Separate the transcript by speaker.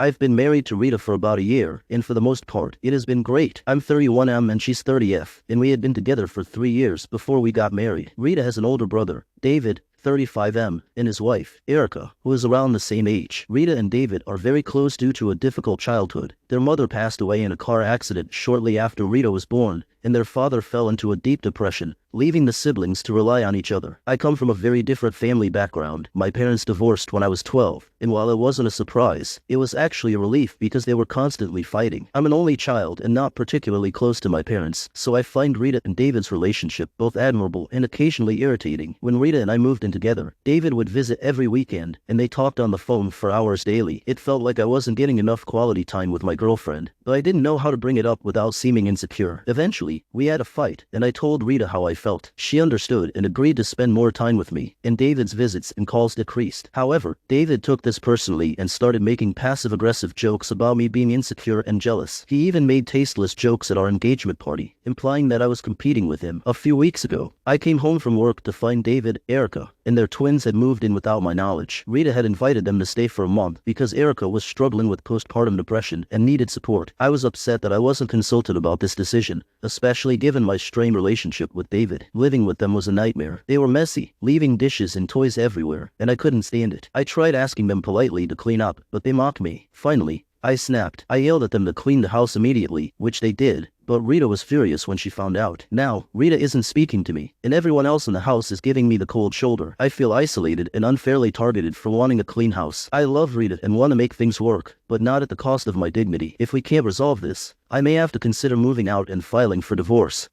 Speaker 1: I've been married to Rita for about a year, and for the most part, it has been great. I'm 31M and she's 30F, and we had been together for 3 years before we got married. Rita has an older brother, David, 35M, and his wife, Erica, who is around the same age. Rita and David are very close due to a difficult childhood. Their mother passed away in a car accident shortly after Rita was born, and their father fell into a deep depression, leaving the siblings to rely on each other. I come from a very different family background. My parents divorced when I was 12, and while it wasn't a surprise, it was actually a relief because they were constantly fighting. I'm an only child and not particularly close to my parents, so I find Rita and David's relationship both admirable and occasionally irritating. When Rita and I moved in together, David would visit every weekend, and they talked on the phone for hours daily. It felt like I wasn't getting enough quality time with my girlfriend, but I didn't know how to bring it up without seeming insecure. Eventually, we had a fight, and I told Rita how I felt. She understood and agreed to spend more time with me, and David's visits and calls decreased. However, David took this personally and started making passive-aggressive jokes about me being insecure and jealous. He even made tasteless jokes at our engagement party, implying that I was competing with him. A few weeks ago, I came home from work to find David, Erica, and their twins had moved in without my knowledge. Rita had invited them to stay for a month because Erica was struggling with postpartum depression and needed support. I was upset that I wasn't consulted about this decision, especially given my strained relationship with David. Living with them was a nightmare. They were messy, leaving dishes and toys everywhere, and I couldn't stand it. I tried asking them politely to clean up, but they mocked me. Finally, I snapped. I yelled at them to clean the house immediately, which they did. But Rita was furious when she found out. Now, Rita isn't speaking to me, and everyone else in the house is giving me the cold shoulder. I feel isolated and unfairly targeted for wanting a clean house. I love Rita and want to make things work, but not at the cost of my dignity. If we can't resolve this, I may have to consider moving out and filing for divorce.